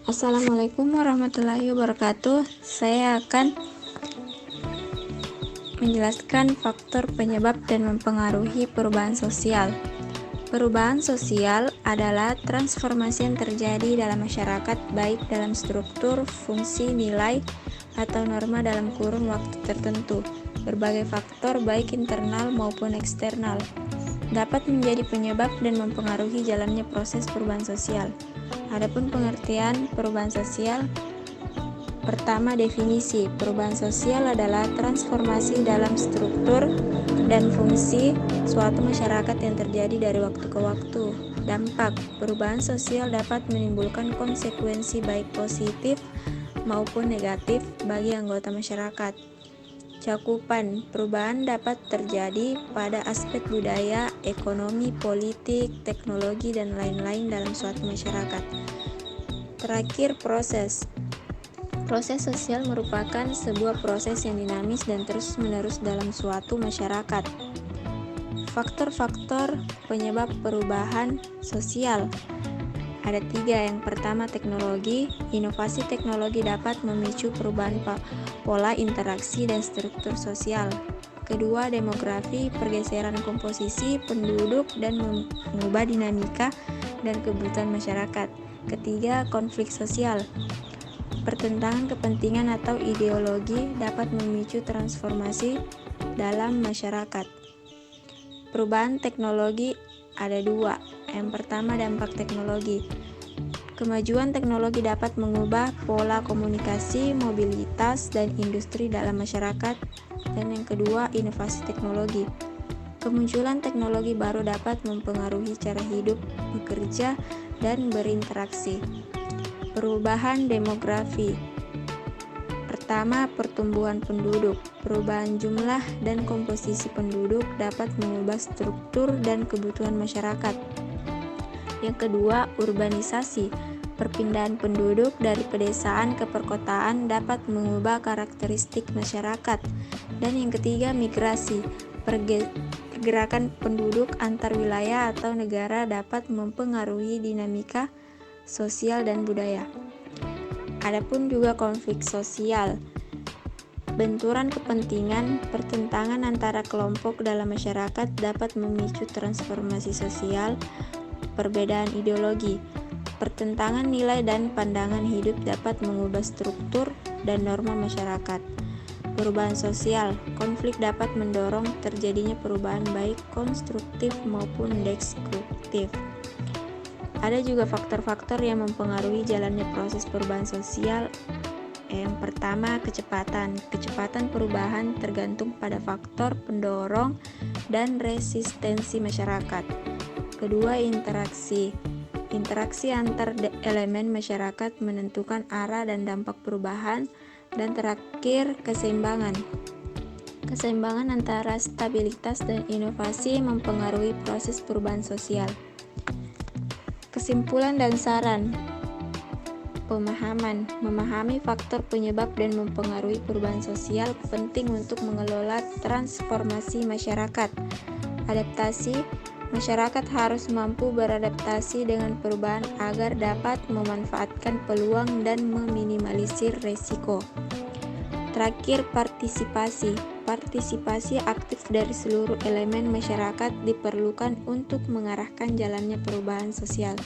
Assalamualaikum warahmatullahi wabarakatuh. Saya akan menjelaskan faktor penyebab dan mempengaruhi perubahan sosial. Perubahan sosial adalah transformasi yang terjadi dalam masyarakat, baik dalam struktur, fungsi, nilai, atau norma dalam kurun waktu tertentu. Berbagai faktor, baik internal maupun eksternal, dapat menjadi penyebab dan mempengaruhi jalannya proses perubahan sosial. Adapun pengertian perubahan sosial, pertama, definisi. Perubahan sosial adalah transformasi dalam struktur dan fungsi suatu masyarakat yang terjadi dari waktu ke waktu. Dampak perubahan sosial dapat menimbulkan konsekuensi baik positif maupun negatif bagi anggota masyarakat. Cakupan perubahan dapat terjadi pada aspek budaya, ekonomi, politik, teknologi, dan lain-lain dalam suatu masyarakat. Terakhir, proses. Proses sosial merupakan sebuah proses yang dinamis dan terus-menerus dalam suatu masyarakat. Faktor-faktor penyebab perubahan sosial ada 3. Yang pertama, teknologi. Inovasi teknologi dapat memicu perubahan pola interaksi dan struktur sosial. Kedua, demografi. Pergeseran komposisi penduduk dan mengubah dinamika dan kebutuhan masyarakat. Ketiga, konflik sosial. Pertentangan kepentingan atau ideologi dapat memicu transformasi dalam masyarakat. Perubahan teknologi ada 2. Yang pertama, dampak teknologi. Kemajuan teknologi dapat mengubah pola komunikasi, mobilitas, dan industri dalam masyarakat. Dan yang kedua, inovasi teknologi. Kemunculan teknologi baru dapat mempengaruhi cara hidup, bekerja, dan berinteraksi. Perubahan demografi. Pertama, pertumbuhan penduduk. Perubahan jumlah dan komposisi penduduk dapat mengubah struktur dan kebutuhan masyarakat. Yang kedua, urbanisasi. Perpindahan penduduk dari pedesaan ke perkotaan dapat mengubah karakteristik masyarakat. Dan yang ketiga, migrasi. Pergerakan penduduk antar wilayah atau negara dapat mempengaruhi dinamika sosial dan budaya. Adapun juga konflik sosial. Benturan kepentingan, pertentangan antara kelompok dalam masyarakat dapat memicu transformasi sosial. Perbedaan ideologi. Pertentangan nilai dan pandangan hidup dapat mengubah struktur dan norma masyarakat. Perubahan sosial. Konflik dapat mendorong terjadinya perubahan baik konstruktif maupun destruktif. Ada juga faktor-faktor yang mempengaruhi jalannya proses perubahan sosial. Yang pertama, kecepatan. Kecepatan perubahan tergantung pada faktor pendorong dan resistensi masyarakat. Kedua, interaksi. Interaksi antar elemen masyarakat menentukan arah dan dampak perubahan. Dan terakhir, keseimbangan. Keseimbangan antara stabilitas dan inovasi mempengaruhi proses perubahan sosial. Kesimpulan dan saran. Pemahaman. Memahami faktor penyebab dan mempengaruhi perubahan sosial penting untuk mengelola transformasi masyarakat. Adaptasi. Masyarakat harus mampu beradaptasi dengan perubahan agar dapat memanfaatkan peluang dan meminimalisir resiko. Terakhir, partisipasi. Partisipasi aktif dari seluruh elemen masyarakat diperlukan untuk mengarahkan jalannya perubahan sosial.